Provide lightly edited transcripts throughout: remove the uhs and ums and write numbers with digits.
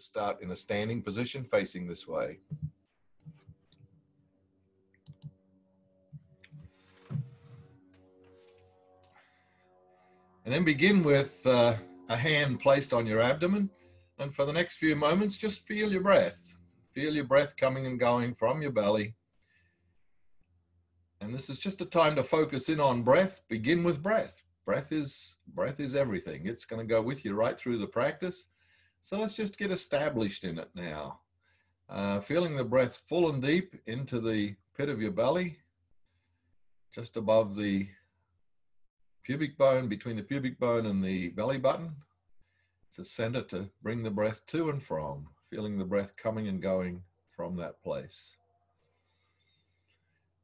Just start in a standing position facing this way. And then begin with a hand placed on your abdomen. And for the next few moments, just feel your breath. Feel your breath coming and going from your belly. And this is just a time to focus in on breath. Begin with breath. Breath is everything. It's going to go with you right through the practice. So let's just get established in it now. Feeling the breath full and deep into the pit of your belly, just above the pubic bone, between the pubic bone and the belly button. It's a center to bring the breath to and from, feeling the breath coming and going from that place.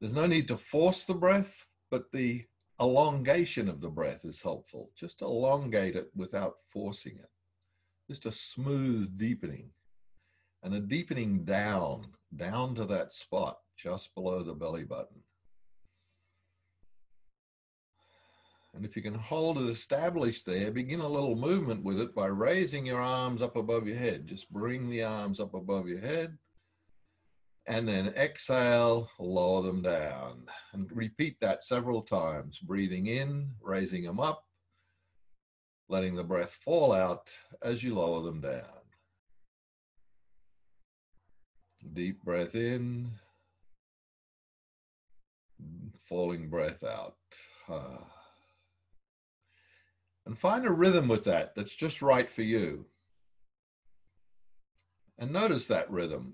There's no need to force the breath, but the elongation of the breath is helpful. Just elongate it without forcing it. Just a smooth deepening, and a deepening down to that spot just below the belly button. And if you can hold it established there, begin a little movement with it by raising your arms up above your head. Just bring the arms up above your head. And then exhale, lower them down. And repeat that several times. Breathing in, raising them up, letting the breath fall out as you lower them down. Deep breath in, falling breath out. And find a rhythm with that that's just right for you. And notice that rhythm.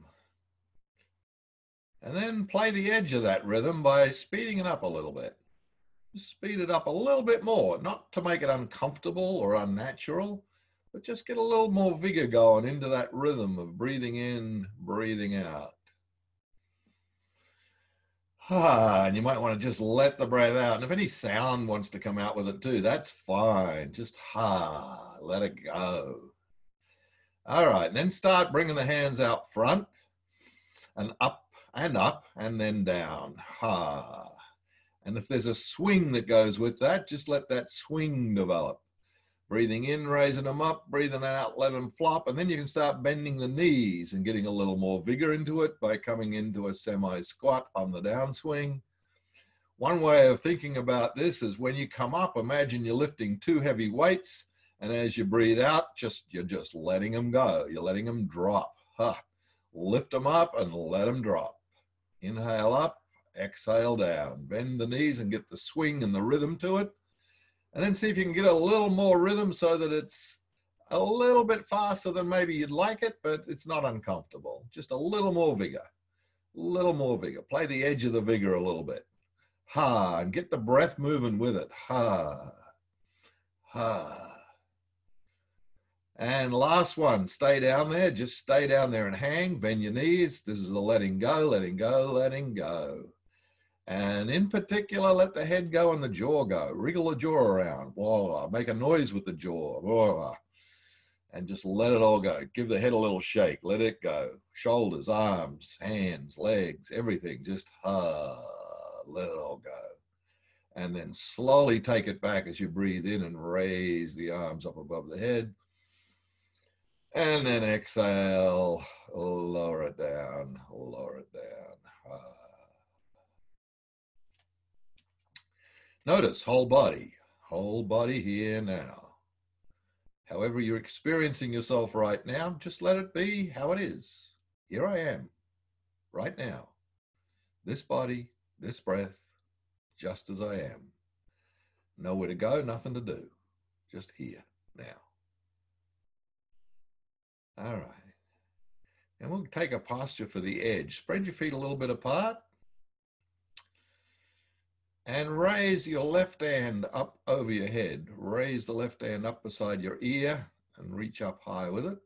And then play the edge of that rhythm by speeding it up a little bit. Just speed it up a little bit more, not to make it uncomfortable or unnatural, but just get a little more vigor going into that rhythm of breathing in, breathing out. And you might want to just let the breath out. And if any sound wants to come out with it too, that's fine. Just let it go. All right, and then start bringing the hands out front and up, and then down. And if there's a swing that goes with that, just let that swing develop. Breathing in, raising them up, breathing out, let them flop. And then you can start bending the knees and getting a little more vigor into it by coming into a semi-squat on the downswing. One way of thinking about this is when you come up, imagine you're lifting 2 heavy weights. And as you breathe out, you're just letting them go. You're letting them drop. Lift them up and let them drop. Inhale up, exhale down. Bend the knees and get the swing and the rhythm to it. And then see if you can get a little more rhythm so that it's a little bit faster than maybe you'd like it, but it's not uncomfortable. Just a little more vigor, a little more vigor. Play the edge of the vigor a little bit. And get the breath moving with it. And last one, stay down there. Just stay down there and hang, bend your knees. This is a letting go, letting go, letting go. And in particular, let the head go and the jaw go. Wriggle the jaw around. Blah, make a noise with the jaw. Blah, and just let it all go. Give the head a little shake. Let it go. Shoulders, arms, hands, legs, everything. Just let it all go. And then slowly take it back as you breathe in and raise the arms up above the head. And then exhale, lower it down, lower it down. Notice whole body here now. However you're experiencing yourself right now, just let it be how it is. Here I am, right now. This body, this breath, just as I am. Nowhere to go, nothing to do. Just here, now. All right. And we'll take a posture for the edge. Spread your feet a little bit apart. And raise your left hand up over your head. Raise the left hand up beside your ear and reach up high with it.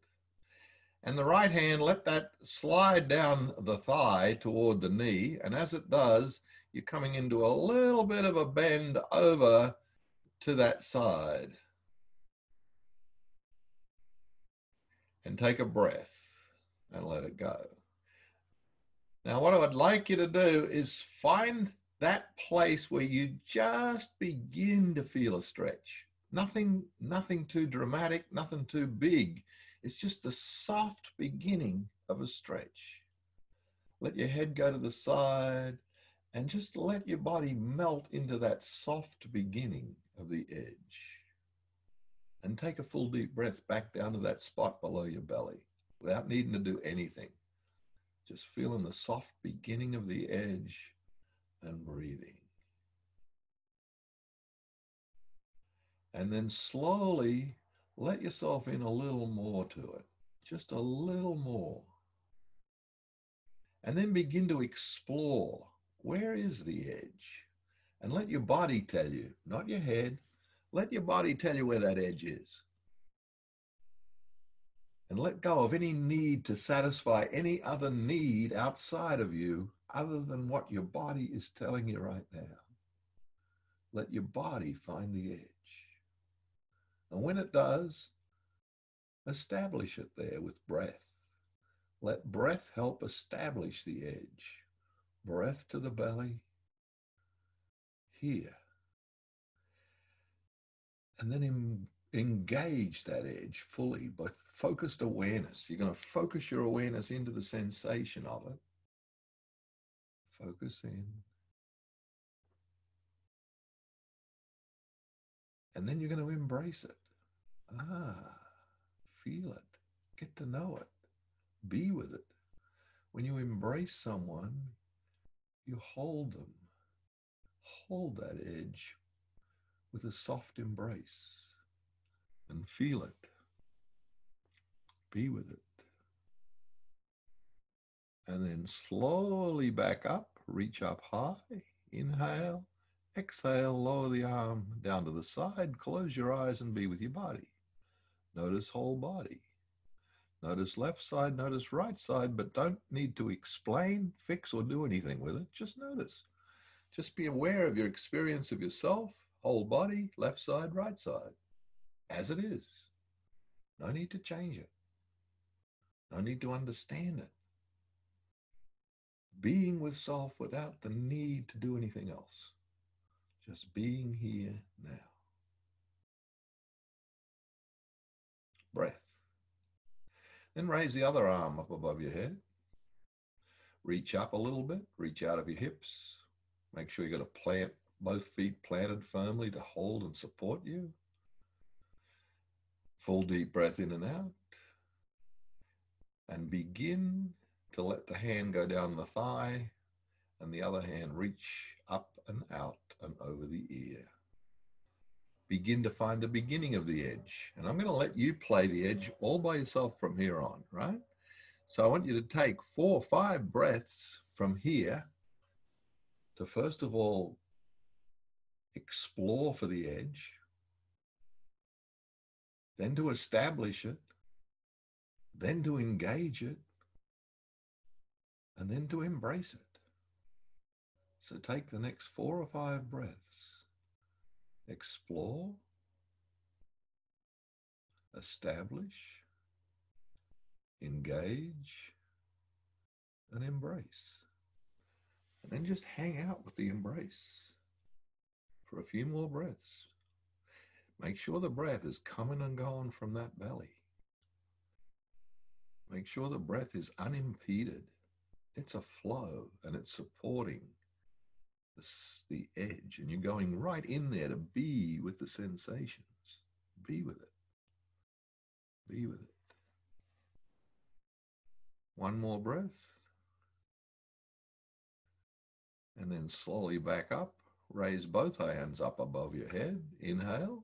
And the right hand, let that slide down the thigh toward the knee. And as it does, you're coming into a little bit of a bend over to that side. And take a breath and let it go. Now, what I would like you to do is find that place where you just begin to feel a stretch. Nothing too dramatic, nothing too big. It's just the soft beginning of a stretch. Let your head go to the side and just let your body melt into that soft beginning of the edge. And take a full deep breath back down to that spot below your belly without needing to do anything. Just feeling the soft beginning of the edge and breathing. And then slowly let yourself in a little more to it, just a little more. And then begin to explore, where is the edge? And let your body tell you, not your head, let your body tell you where that edge is. And let go of any need to satisfy any other need outside of you other than what your body is telling you right now. Let your body find the edge. And when it does, establish it there with breath. Let breath help establish the edge. Breath to the belly, here. And then engage that edge fully with focused awareness. You're going to focus your awareness into the sensation of it. Focus in. And then you're going to embrace it. Feel it. Get to know it. Be with it. When you embrace someone, you hold them. Hold that edge with a soft embrace and feel it. Be with it. And then slowly back up, reach up high, inhale, exhale, lower the arm down to the side, close your eyes and be with your body. Notice whole body. Notice left side, notice right side, but don't need to explain, fix, or do anything with it. Just notice. Just be aware of your experience of yourself, whole body, left side, right side, as it is. No need to change it. No need to understand it. Being with self without the need to do anything else. Just being here now. Breath. Then raise the other arm up above your head. Reach up a little bit. Reach out of your hips. Make sure you got to plant both feet planted firmly to hold and support you. Full deep breath in and out. And begin to let the hand go down the thigh and the other hand reach up and out and over the ear. Begin to find the beginning of the edge. And I'm going to let you play the edge all by yourself from here on, right? So I want you to take 4 or 5 breaths from here to first of all explore for the edge, then to establish it, then to engage it, and then to embrace it. So take the next 4 or 5 breaths. Explore, establish, engage, and embrace. And then just hang out with the embrace for a few more breaths. Make sure the breath is coming and going from that belly. Make sure the breath is unimpeded. It's a flow and it's supporting the edge, and you're going right in there to be with the sensations. Be with it. Be with it. One more breath. And then slowly back up. Raise both hands up above your head. Inhale.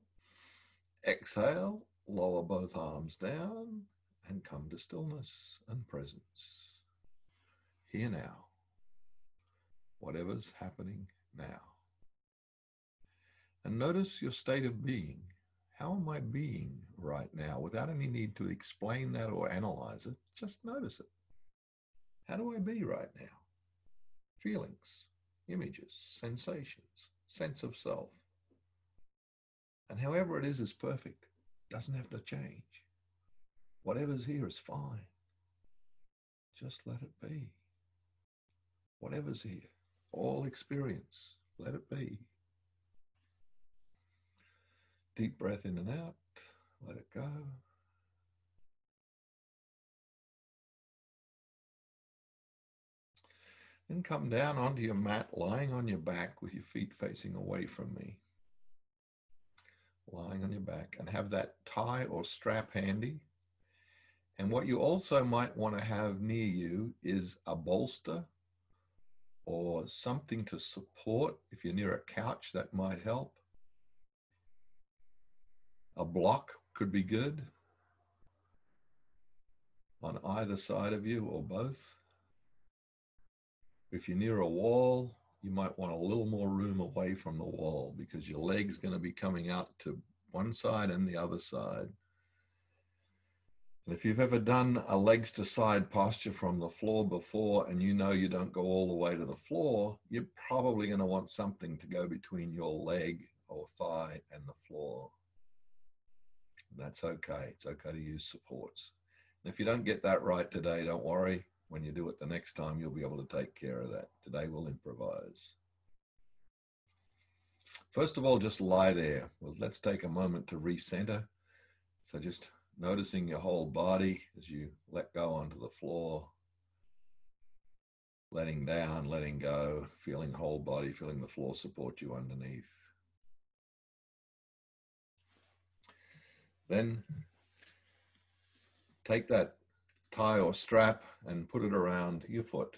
Exhale. Lower both arms down and come to stillness and presence. Here now. Whatever's happening now. And notice your state of being. How am I being right now? Without any need to explain that or analyze it, just notice it. How do I be right now? Feelings, images, sensations, sense of self. And however it is perfect. Doesn't have to change. Whatever's here is fine. Just let it be. Whatever's here, all experience, let it be. Deep breath in and out, let it go. Then come down onto your mat, lying on your back with your feet facing away from me. Lying on your back, and have that tie or strap handy. And what you also might want to have near you is a bolster or something to support. If you're near a couch, that might help. A block could be good on either side of you or both. If you're near a wall, you might want a little more room away from the wall because your leg's going to be coming out to one side and the other side. And if you've ever done a legs to side posture from the floor before and you know you don't go all the way to the floor, you're probably going to want something to go between your leg or thigh and the floor. That's okay. It's okay to use supports. And if you don't get that right today, don't worry. When you do it the next time, you'll be able to take care of that. Today we'll improvise. First of all, just lie there. Well, let's take a moment to recenter. So just noticing your whole body as you let go onto the floor. Letting down, letting go, feeling whole body, feeling the floor support you underneath. Then take that tie or strap and put it around your foot.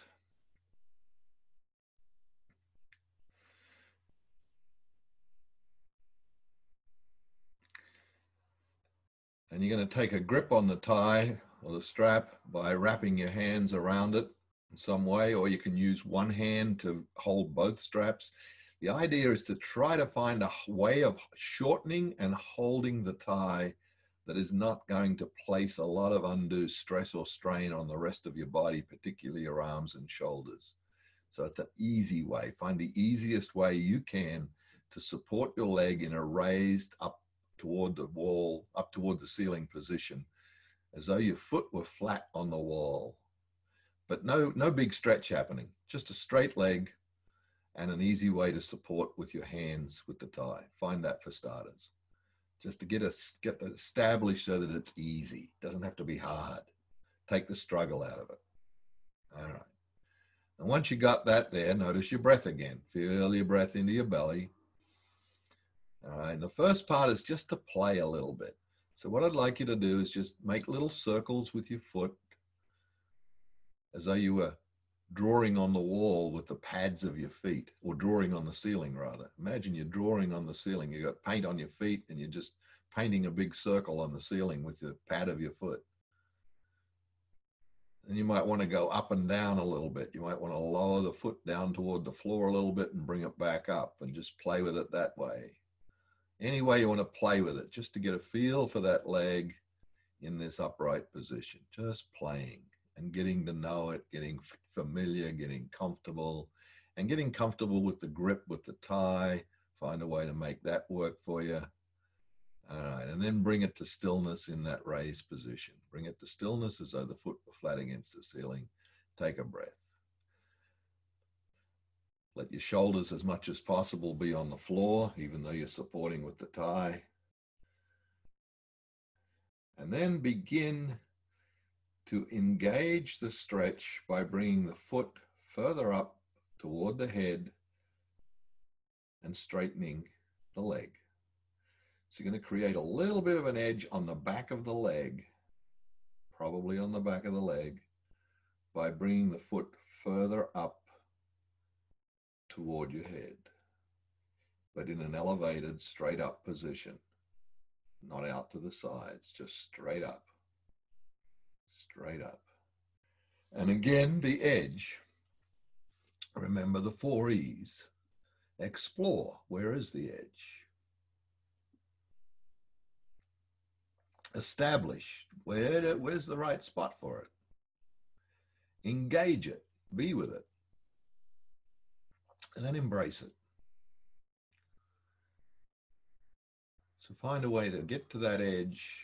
And you're going to take a grip on the tie or the strap by wrapping your hands around it in some way, or you can use one hand to hold both straps. The idea is to try to find a way of shortening and holding the tie that is not going to place a lot of undue stress or strain on the rest of your body, particularly your arms and shoulders. So it's an easy way. Find the easiest way you can to support your leg in a raised up toward the wall, up toward the ceiling position, as though your foot were flat on the wall. But no big stretch happening, just a straight leg and an easy way to support with your hands with the tie. Find that for starters. Just to get that established so that it's easy. It doesn't have to be hard. Take the struggle out of it. All right. And once you got that there, notice your breath again. Feel your breath into your belly. All right. And the first part is just to play a little bit. So what I'd like you to do is just make little circles with your foot as though you were drawing on the wall with the pads of your feet, or drawing on the ceiling rather. Imagine you're drawing on the ceiling. You got paint on your feet and you're just painting a big circle on the ceiling with the pad of your foot. And you might want to go up and down a little bit. You might want to lower the foot down toward the floor a little bit and bring it back up and just play with it that way. Any way you want to play with it, just to get a feel for that leg in this upright position, just playing and getting to know it, getting familiar, getting comfortable, and getting comfortable with the grip with the tie. Find a way to make that work for you. All right, and then bring it to stillness in that raised position. Bring it to stillness as though the foot were flat against the ceiling. Take a breath. Let your shoulders as much as possible be on the floor, even though you're supporting with the tie. And then begin to engage the stretch by bringing the foot further up toward the head and straightening the leg. So you're going to create a little bit of an edge on the back of the leg, probably on the back of the leg, by bringing the foot further up toward your head, but in an elevated, straight up position, not out to the sides, just straight up. Straight up. And again, the edge. Remember the 4 E's. Explore. Where is the edge? Establish. Where's the right spot for it? Engage it. Be with it. And then embrace it. So find a way to get to that edge,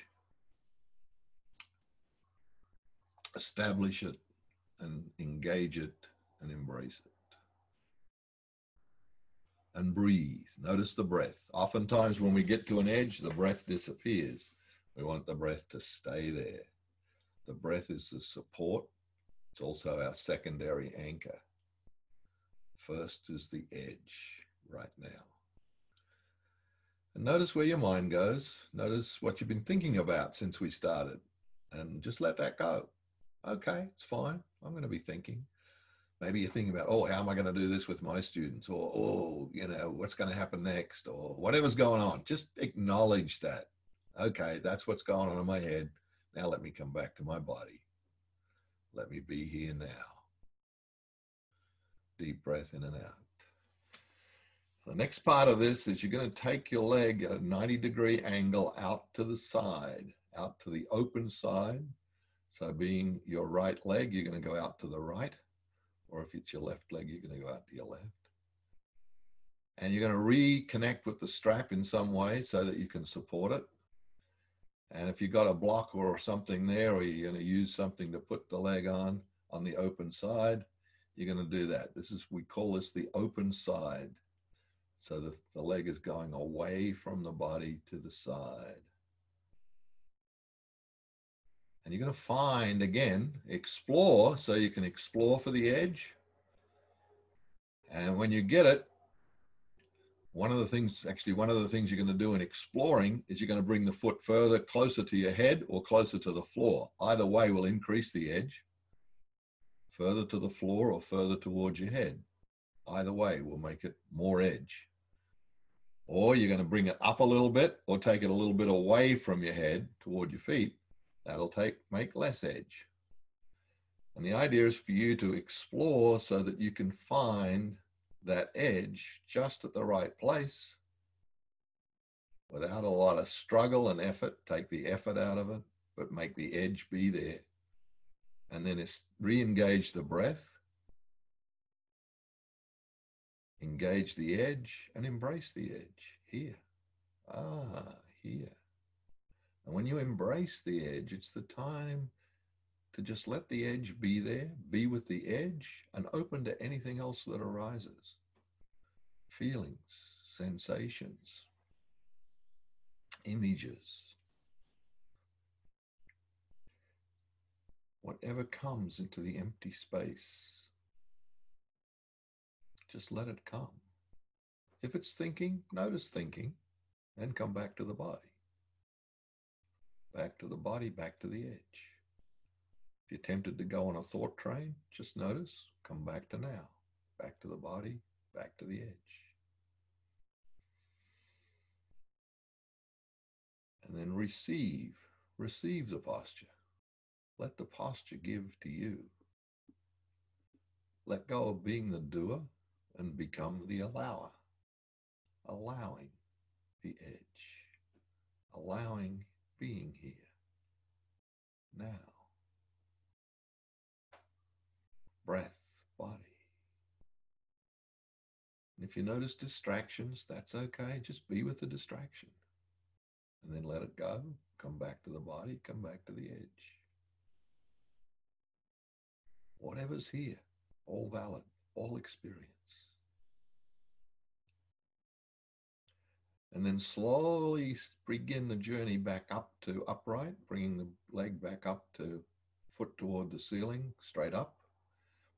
establish it, and engage it, and embrace it. And breathe. Notice the breath. Oftentimes when we get to an edge, the breath disappears. We want the breath to stay there. The breath is the support. It's also our secondary anchor. First is the edge right now. And notice where your mind goes. Notice what you've been thinking about since we started. And just let that go. Okay, it's fine. I'm going to be thinking. Maybe you're thinking about, oh, how am I going to do this with my students? Or, oh, you know, what's going to happen next? Or whatever's going on. Just acknowledge that. Okay, that's what's going on in my head. Now let me come back to my body. Let me be here now. Deep breath in and out. The next part of this is you're going to take your leg at a 90-degree angle out to the side, out to the open side. So being your right leg, you're going to go out to the right. Or if it's your left leg, you're going to go out to your left. And you're going to reconnect with the strap in some way so that you can support it. And if you've got a block or something there, or you're going to use something to put the leg on the open side, you're going to do that. We call this the open side. So the leg is going away from the body to the side. And you're going to find, again, explore, so you can explore for the edge. And when you get it, one of the things you're going to do in exploring is you're going to bring the foot further closer to your head or closer to the floor. Either way will increase the edge, further to the floor or further towards your head. Either way will make it more edge. Or you're going to bring it up a little bit or take it a little bit away from your head toward your feet. That'll make less edge. And the idea is for you to explore so that you can find that edge just at the right place without a lot of struggle and effort. Take the effort out of it, but make the edge be there. And then it's re-engage the breath, engage the edge, and embrace the edge. Here. Here. And when you embrace the edge, it's the time to just let the edge be there, be with the edge, and open to anything else that arises. Feelings, sensations, images. Whatever comes into the empty space, just let it come. If it's thinking, notice thinking, then come back to the body. Back to the body, back to the edge. If you're tempted to go on a thought train, just notice, come back to now. Back to the body, back to the edge. And then receive the posture. Let the posture give to you. Let go of being the doer and become the allower. Allowing the edge. Allowing being here. Now. Breath, body. And if you notice distractions, that's okay. Just be with the distraction. And then let it go. Come back to the body. Come back to the edge. Whatever's here, all valid, all experience. And then slowly begin the journey back up to upright, bringing the leg back up to foot toward the ceiling, straight up.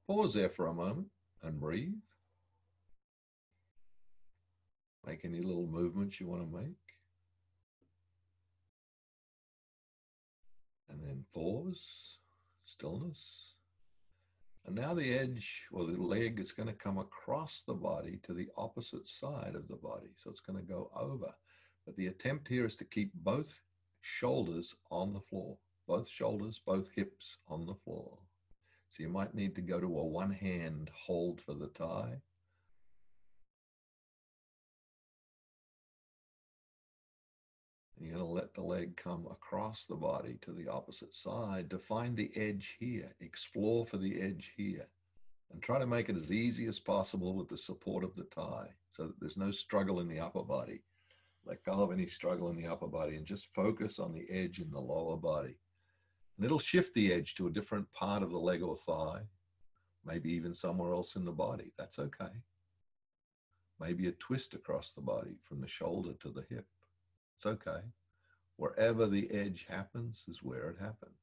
Pause there for a moment and breathe. Make any little movements you want to make. And then pause, stillness. And now the edge or the leg is going to come across the body to the opposite side of the body. So it's going to go over. But the attempt here is to keep both shoulders on the floor. Both shoulders, both hips on the floor. So you might need to go to a one-hand hold for the tie. And you're going to let the leg come across the body to the opposite side to find the edge here. Explore for the edge here. And try to make it as easy as possible with the support of the tie so that there's no struggle in the upper body. Let go of any struggle in the upper body and just focus on the edge in the lower body. And it'll shift the edge to a different part of the leg or thigh, maybe even somewhere else in the body. That's okay. Maybe a twist across the body from the shoulder to the hip. It's okay. Wherever the edge happens is where it happens.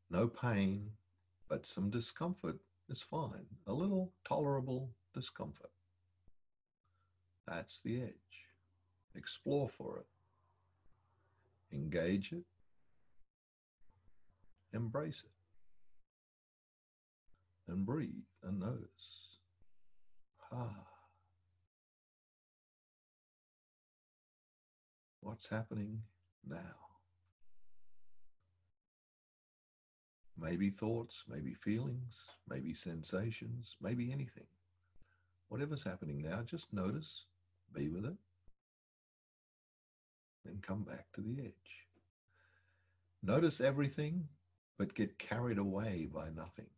No pain, but some discomfort is fine. A little tolerable discomfort. That's the edge. Explore for it. Engage it. Embrace it. And breathe and notice. What's happening now? Maybe thoughts, maybe feelings, maybe sensations, maybe anything. Whatever's happening now, just notice, be with it, then come back to the edge. Notice everything, but get carried away by nothing.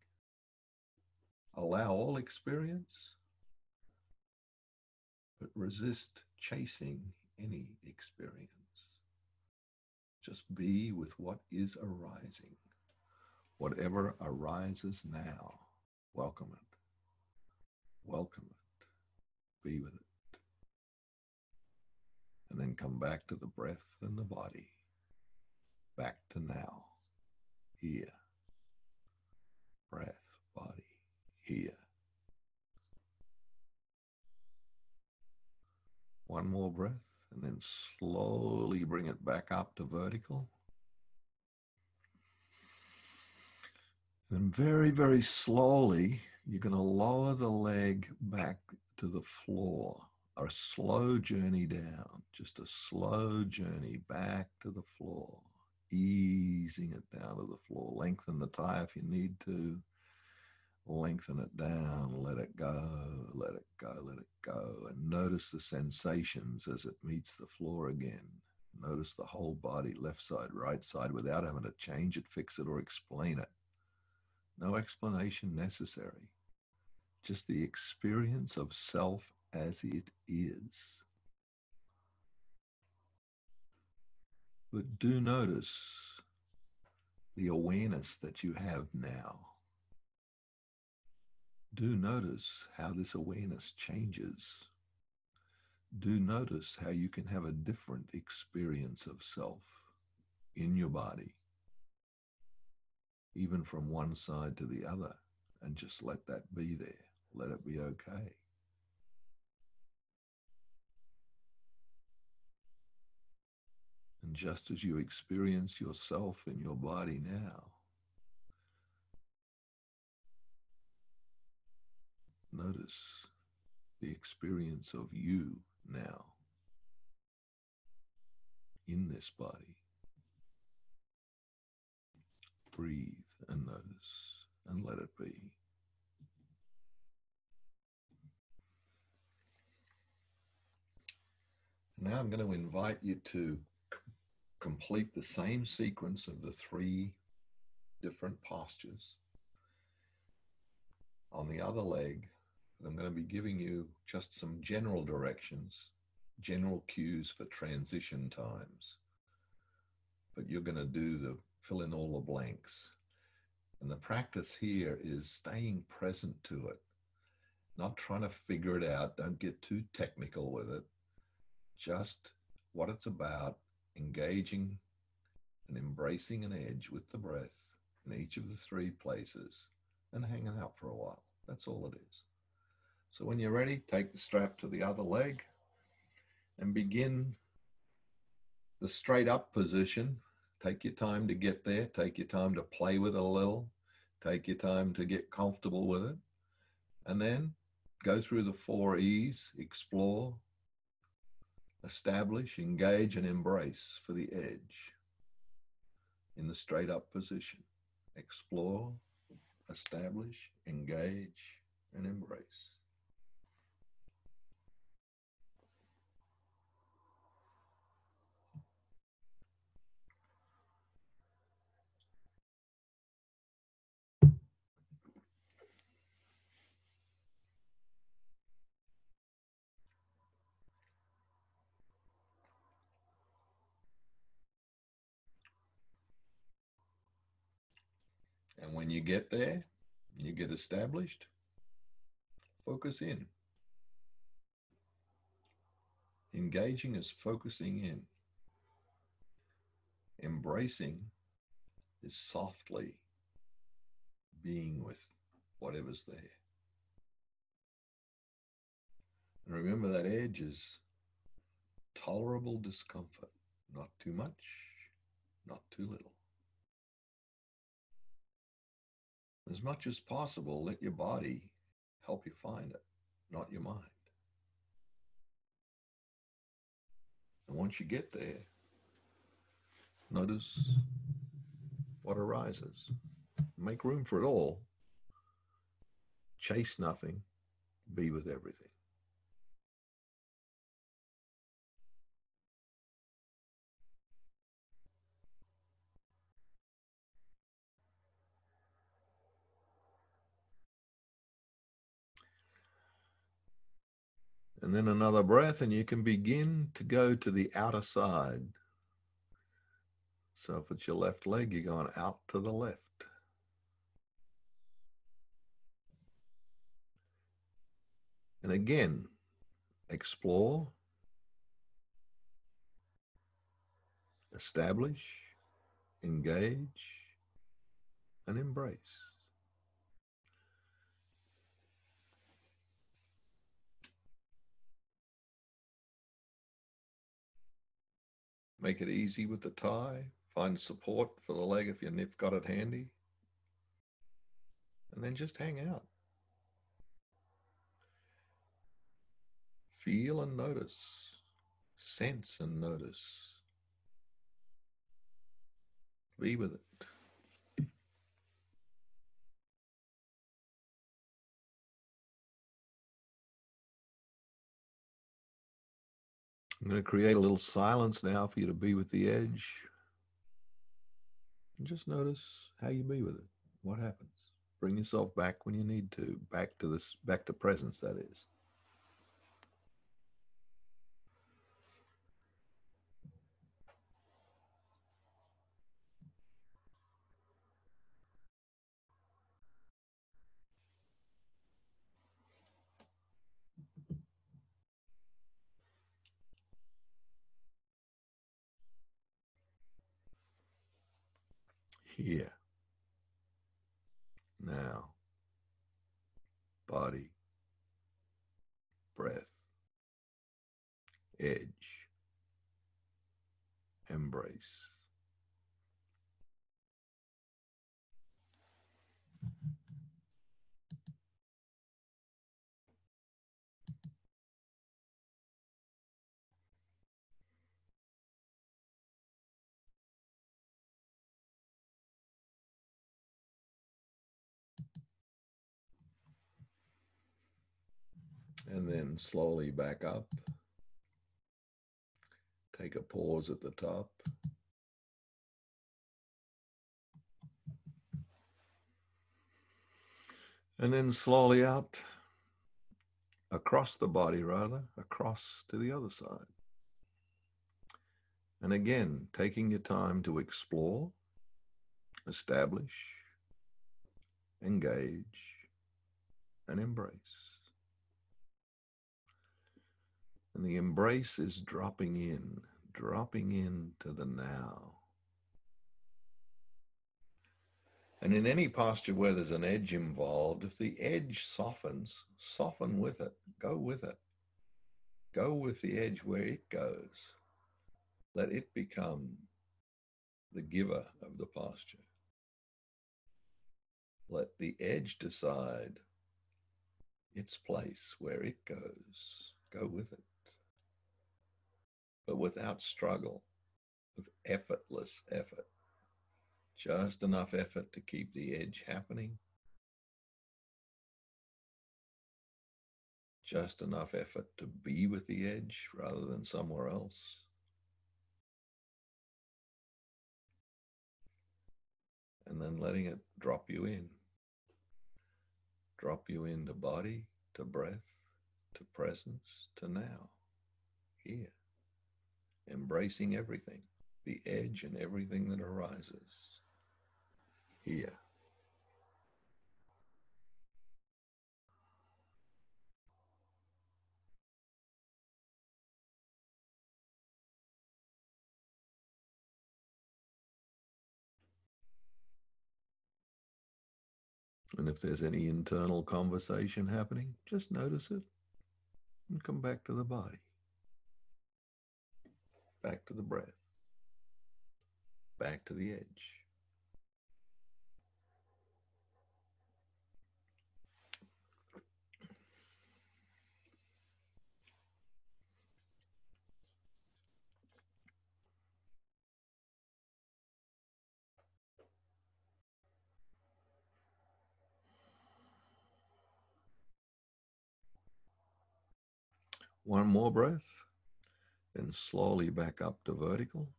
Allow all experience, but resist chasing any experience. Just be with what is arising. Whatever arises now, welcome it. Welcome it. Be with it. And then come back to the breath and the body. Back to now. Here. Breath, body, here. One more breath, and then slowly bring it back up to vertical. Then very, very slowly, you're going to lower the leg back to the floor. A slow journey down, just a slow journey back to the floor, easing it down to the floor. Lengthen the thigh if you need to. Lengthen it down, let it go, let it go, let it go. And notice the sensations as it meets the floor again. Notice the whole body, left side, right side, without having to change it, fix it, or explain it. No explanation necessary. Just the experience of self as it is. But do notice the awareness that you have now. Do notice how this awareness changes. Do notice how you can have a different experience of self in your body, even from one side to the other, and just let that be there. Let it be okay. And just as you experience yourself in your body now, notice the experience of you now in this body. Breathe and notice and let it be. Now I'm going to invite you to complete the same sequence of the 3 different postures. On the other leg, I'm going to be giving you just some general directions, general cues for transition times. But you're going to do the fill in all the blanks. And the practice here is staying present to it, not trying to figure it out. Don't get too technical with it. Just what it's about, engaging and embracing an edge with the breath in each of the 3 places and hanging out for a while. That's all it is. So when you're ready, take the strap to the other leg and begin the straight up position. Take your time to get there. Take your time to play with it a little. Take your time to get comfortable with it. And then go through the 4 E's, explore, establish, engage, and embrace for the edge in the straight up position. Explore, establish, engage, and embrace. And when you get there, you get established, focus in. Engaging is focusing in. Embracing is softly being with whatever's there. And remember, that edge is tolerable discomfort, not too much, not too little. As much as possible, let your body help you find it, not your mind. And once you get there, notice what arises. Make room for it all. Chase nothing, be with everything. And then another breath, and you can begin to go to the outer side. So if it's your left leg, you're going out to the left. And again, explore, establish, engage, and embrace. Make it easy with the tie. Find support for the leg if you've got it handy. And then just hang out. Feel and notice. Sense and notice. Be with it. I'm going to create a little silence now for you to be with the edge. And just notice how you be with it. What happens? Bring yourself back when you need to. Back to presence, that is. Here. Now. Body. Breath. Edge. Embrace. And then slowly back up. Take a pause at the top. And then slowly out, across the body rather, across to the other side. And again, taking your time to explore, establish, engage, and embrace. And the embrace is dropping into the now. And in any posture where there's an edge involved, if the edge softens, soften with it. Go with it. Go with the edge where it goes. Let it become the giver of the posture. Let the edge decide its place where it goes. Go with it. But without struggle, with effortless effort. Just enough effort to keep the edge happening. Just enough effort to be with the edge rather than somewhere else. And then letting it drop you in. Drop you into body, to breath, to presence, to now, here. Embracing everything, the edge and everything that arises. Here. And if there's any internal conversation happening, just notice it and come back to the body, back to the breath, back to the edge. One more breath, then slowly back up to vertical.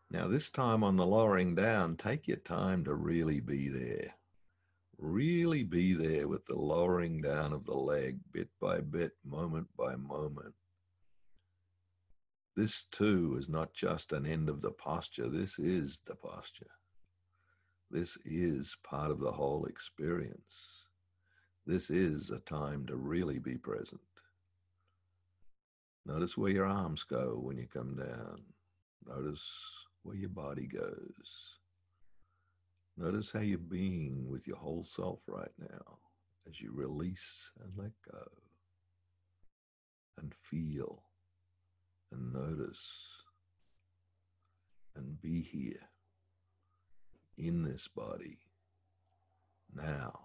Now, this time on the lowering down, take your time to really be there. Really be there with the lowering down of the leg, bit by bit, moment by moment. This too is not just an end of the posture. This is the posture. This is part of the whole experience. This is a time to really be present. Notice where your arms go when you come down. Notice where your body goes. Notice how you're being with your whole self right now as you release and let go and feel and notice and be here in this body now,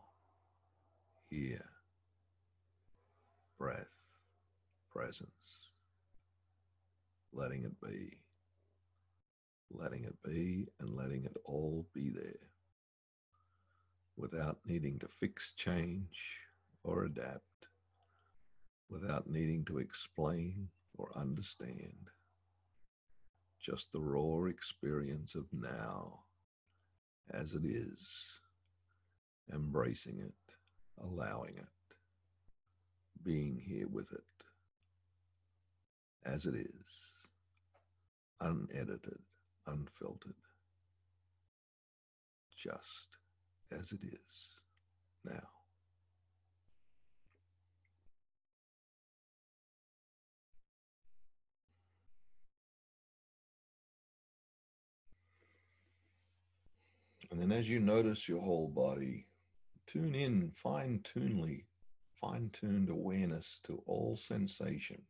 here, breath, presence, letting it be and letting it all be there without needing to fix, change, or adapt, without needing to explain or understand. Just the raw experience of now as it is, embracing it, allowing it, being here with it as it is, unedited, unfiltered, just as it is now. And then as you notice your whole body, tune in fine-tuned awareness to all sensation,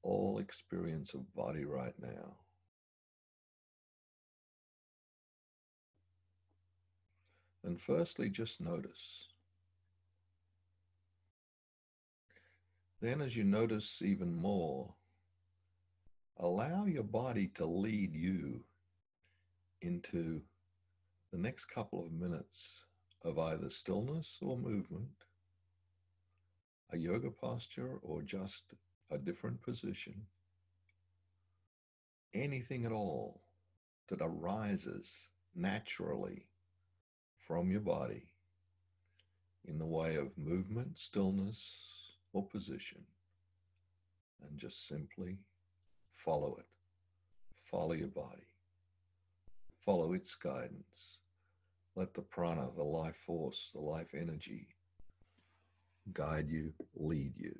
all experience of body right now. And firstly, just notice. Then as you notice even more, allow your body to lead you into the next couple of minutes of either stillness or movement, a yoga posture or just a different position, anything at all that arises naturally from your body in the way of movement, stillness, or position, and just simply follow it. Follow your body. Follow its guidance. Let the prana, the life force, the life energy guide you, lead you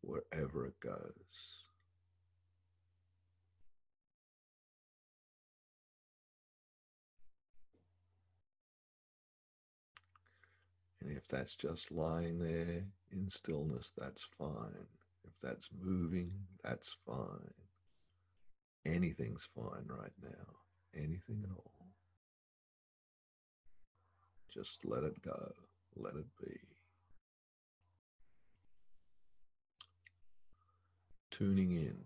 wherever it goes. And if that's just lying there in stillness, that's fine. If that's moving, that's fine. Anything's fine right now. Anything at all. Just let it go. Let it be. Tuning in,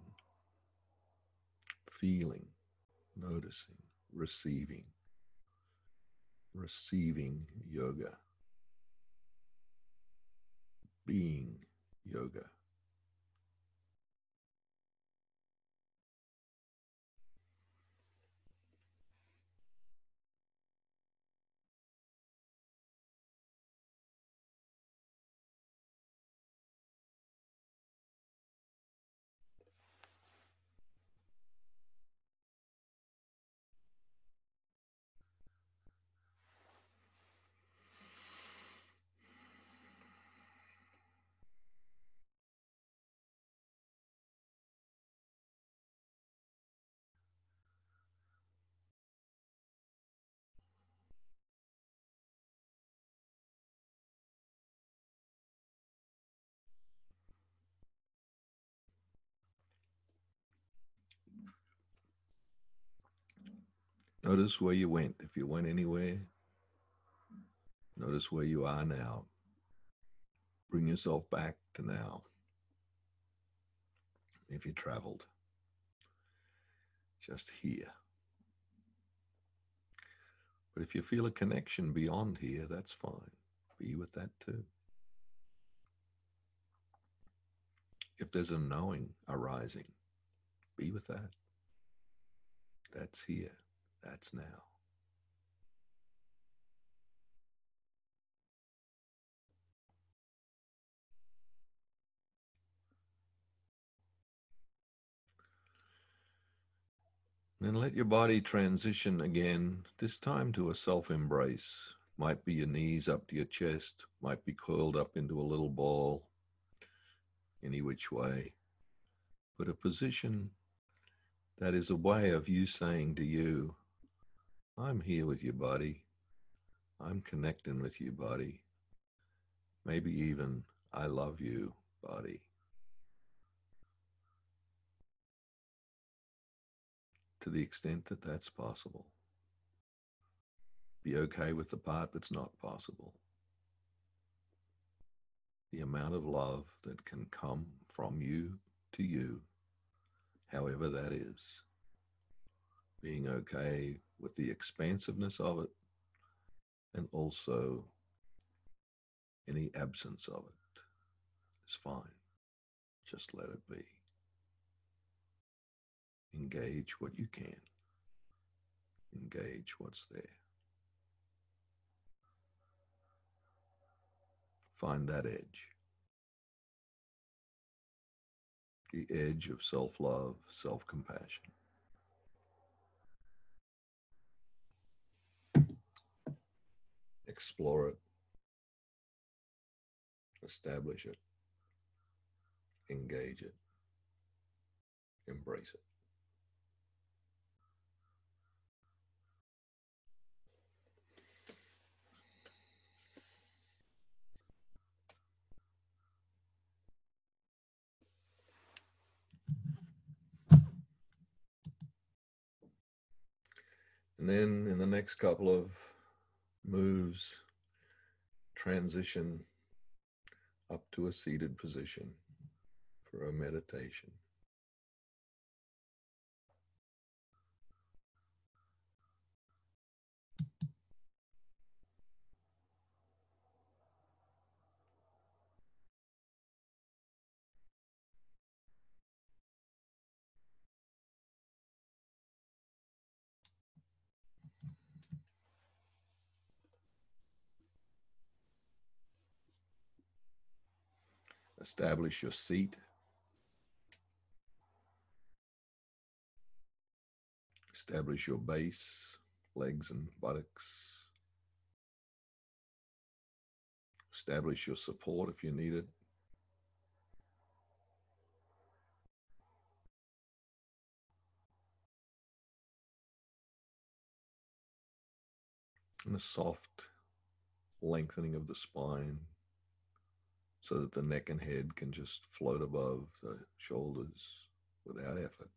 feeling, noticing, receiving yoga, being yoga. Notice where you went. If you went anywhere, notice where you are now. Bring yourself back to now. If you traveled, just here. But if you feel a connection beyond here, that's fine. Be with that too. If there's a knowing arising, be with that. That's here. That's now. Then let your body transition again, this time to a self-embrace. Might be your knees up to your chest, might be curled up into a little ball, any which way. But a position that is a way of you saying to you, I'm here with you, buddy. I'm connecting with you, buddy. Maybe even, I love you, buddy. To the extent that that's possible. Be okay with the part that's not possible. The amount of love that can come from you to you, however that is. Being okay with the expansiveness of it and also any absence of it is fine. Just let it be. Engage what you can. Engage what's there. Find that edge. The edge of self-love, self-compassion. Explore it. Establish it. Engage it. Embrace it. And then in the next couple of moves, transition up to a seated position for a meditation. Establish your seat. Establish your base, legs and buttocks. Establish your support if you need it. And a soft lengthening of the spine so that the neck and head can just float above the shoulders without effort,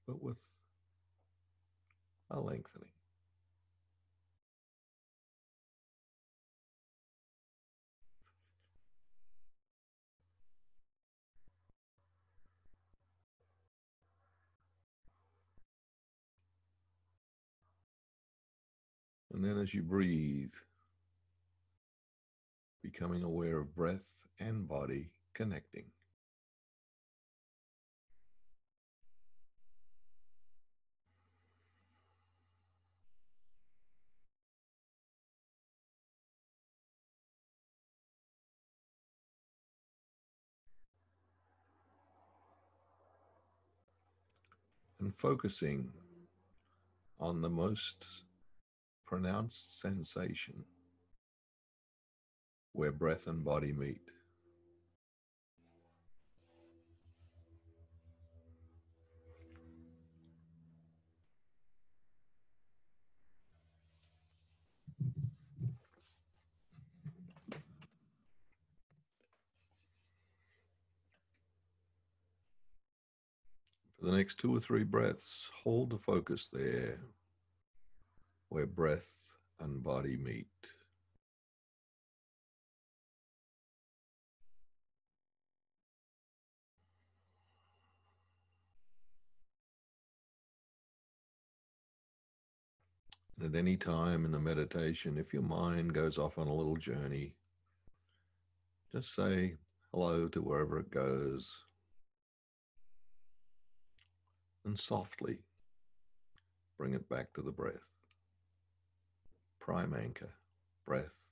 but with a lengthening. And then as you breathe, becoming aware of breath and body connecting. And focusing on the most pronounced sensation where breath and body meet. For the next 2 or 3 breaths, hold the focus there where breath and body meet. And at any time in the meditation, if your mind goes off on a little journey, just say hello to wherever it goes and softly bring it back to the breath. Prime anchor, breath,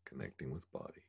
connecting with body.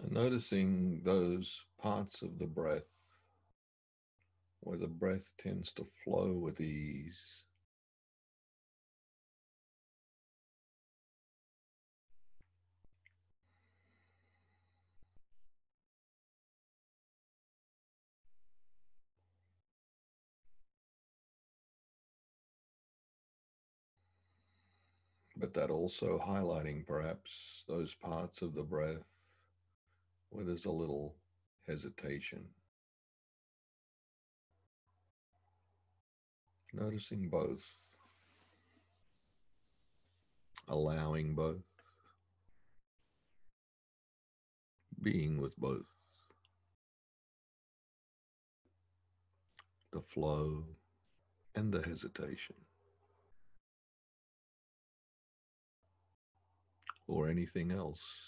And noticing those parts of the breath where the breath tends to flow with ease. But that also highlighting perhaps those parts of the breath where there's a little hesitation. Noticing both, allowing both, being with both, the flow and the hesitation, or anything else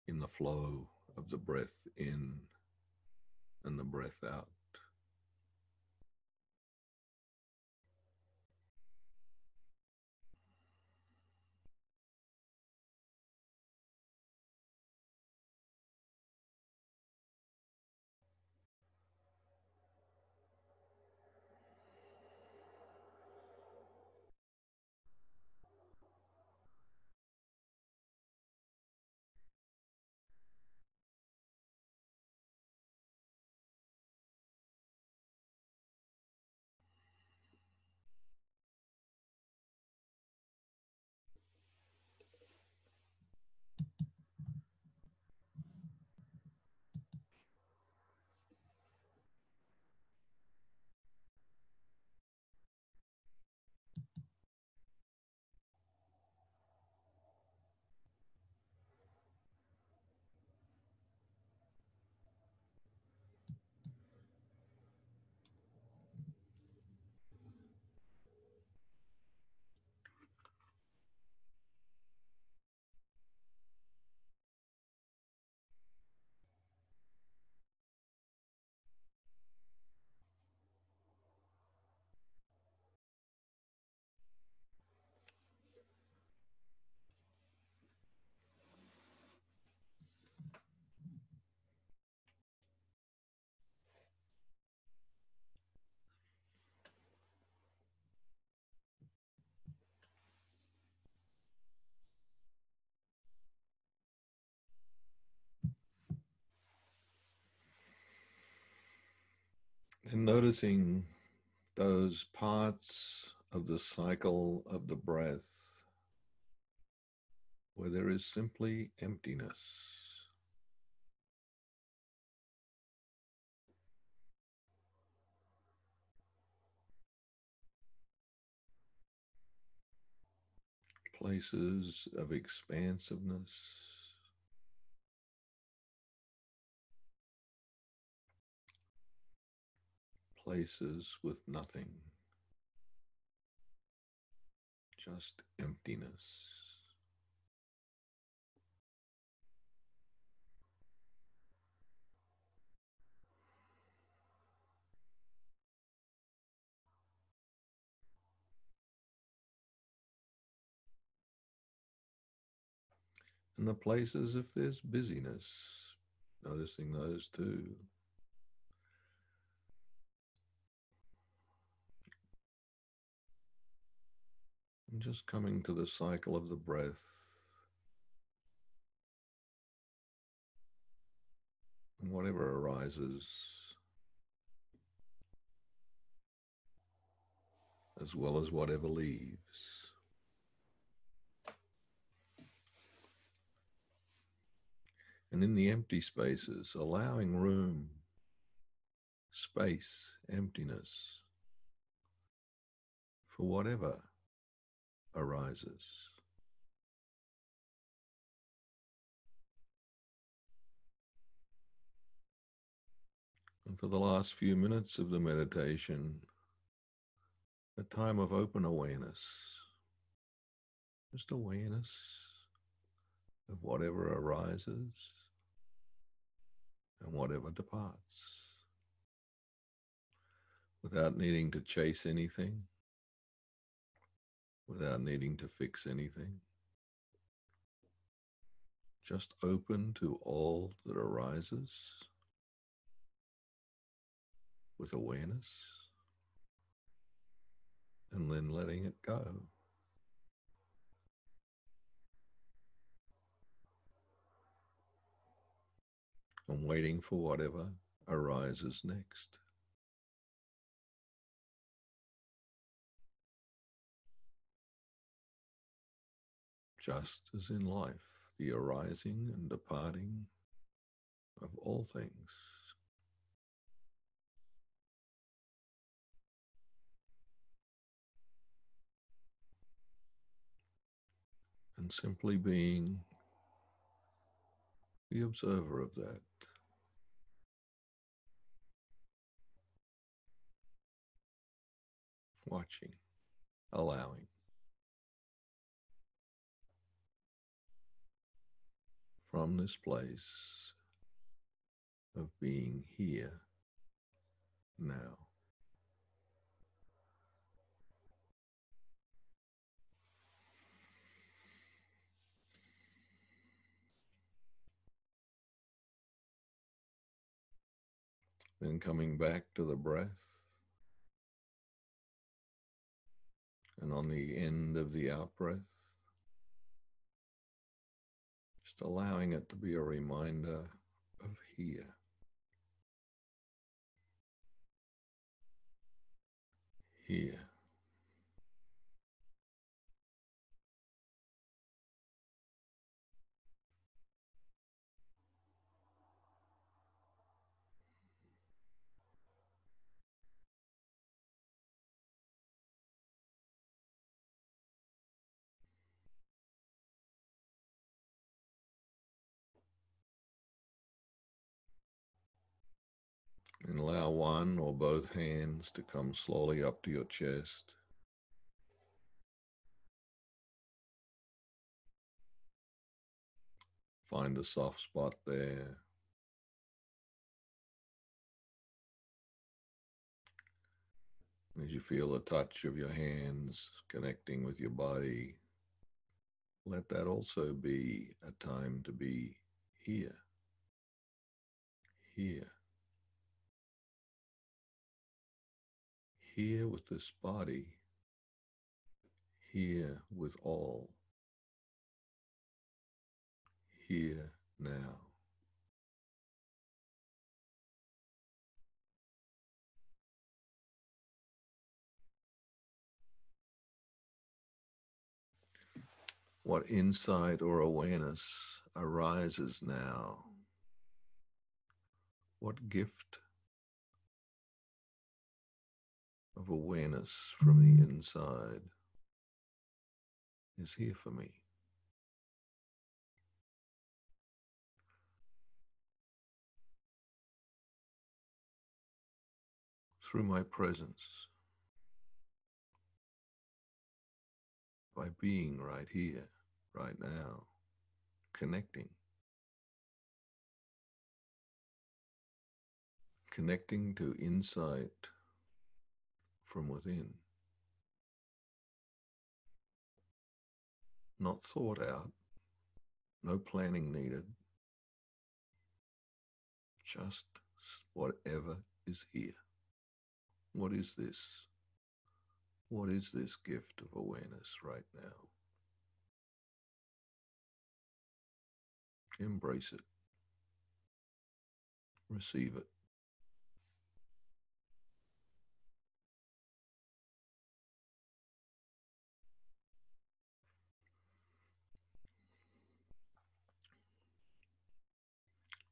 in the flow of the breath in and the breath out. And noticing those parts of the cycle of the breath where there is simply emptiness. Places of expansiveness, places with nothing, just emptiness. And the places if there's busyness, noticing those too. And just coming to the cycle of the breath. And whatever arises, as well as whatever leaves. And in the empty spaces, allowing room, space, emptiness for whatever arises. And for the last few minutes of the meditation, a time of open awareness, just awareness of whatever arises and whatever departs, without needing to chase anything, without needing to fix anything, just open to all that arises with awareness, and then letting it go. And waiting for whatever arises next. Just as in life, the arising and departing of all things. And simply being the observer of that. Watching, allowing. From this place of being here now. Then coming back to the breath, and on the end of the out-breath, just allowing it to be a reminder of here. Here. And allow one or both hands to come slowly up to your chest. Find a soft spot there. As you feel the touch of your hands connecting with your body, let that also be a time to be here, here, here with this body, here with all, here now. What insight or awareness arises now? What gift of awareness from the inside is here for me? Through my presence, by being right here, right now, connecting to insight from within, not thought out, no planning needed, Just whatever is here. What is this? What is this gift of awareness right now? Embrace it. Receive it.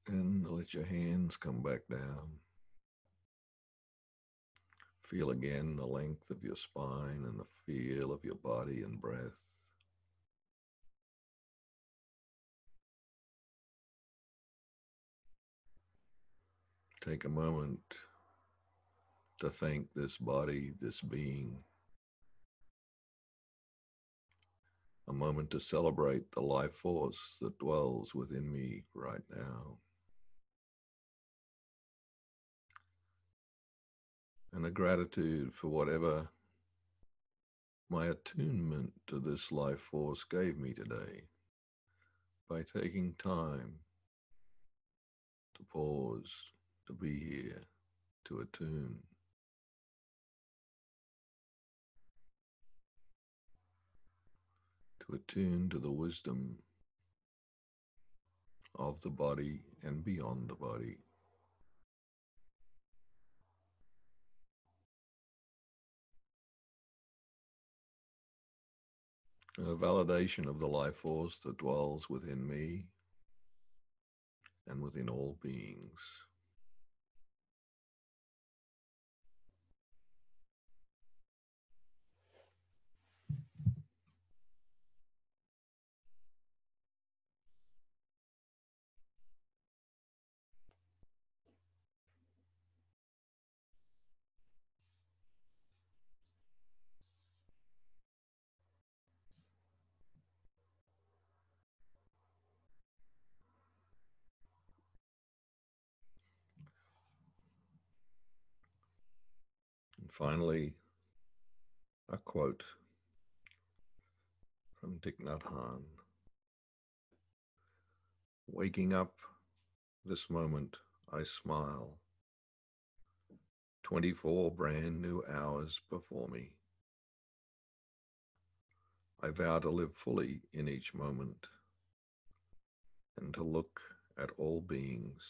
And let your hands come back down. Feel again the length of your spine and the feel of your body and breath. Take a moment to thank this body, this being. A moment to celebrate the life force that dwells within me right now. And a gratitude for whatever my attunement to this life force gave me today by taking time to pause, to be here, to attune. To attune to the wisdom of the body and beyond the body. A validation of the life force that dwells within me and within all beings. And finally, a quote from Thich Nhat Hanh. Waking up this moment, I smile. 24 brand new hours before me. I vow to live fully in each moment and to look at all beings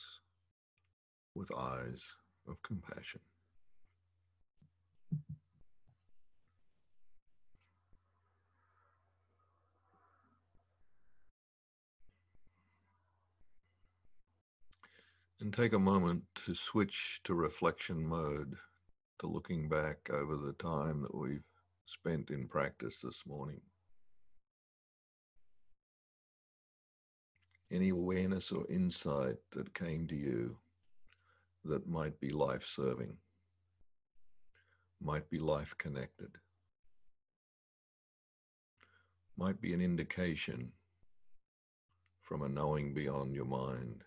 with eyes of compassion. And take a moment to switch to reflection mode, to looking back over the time that we've spent in practice this morning. Any awareness or insight that came to you that might be life-serving, might be life-connected, might be an indication from a knowing beyond your mind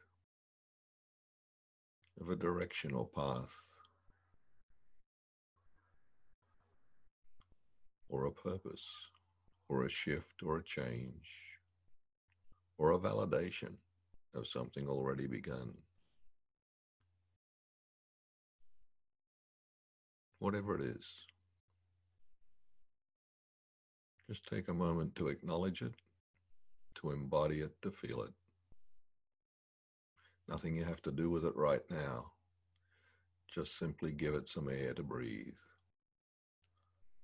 of a direction or path or a purpose or a shift or a change or a validation of something already begun. Whatever it is, just take a moment to acknowledge it, to embody it, to feel it. Nothing you have to do with it right now. Just simply give it some air to breathe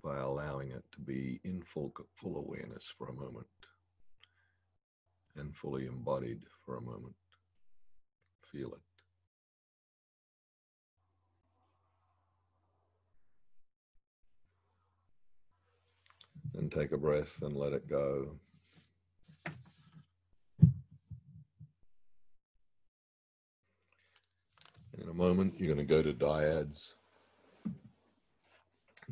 by allowing it to be in full awareness for a moment and fully embodied for a moment. Feel it. Then take a breath and let it go. In a moment, you're going to go to dyads.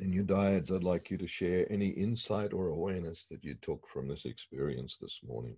In your dyads, I'd like you to share any insight or awareness that you took from this experience this morning.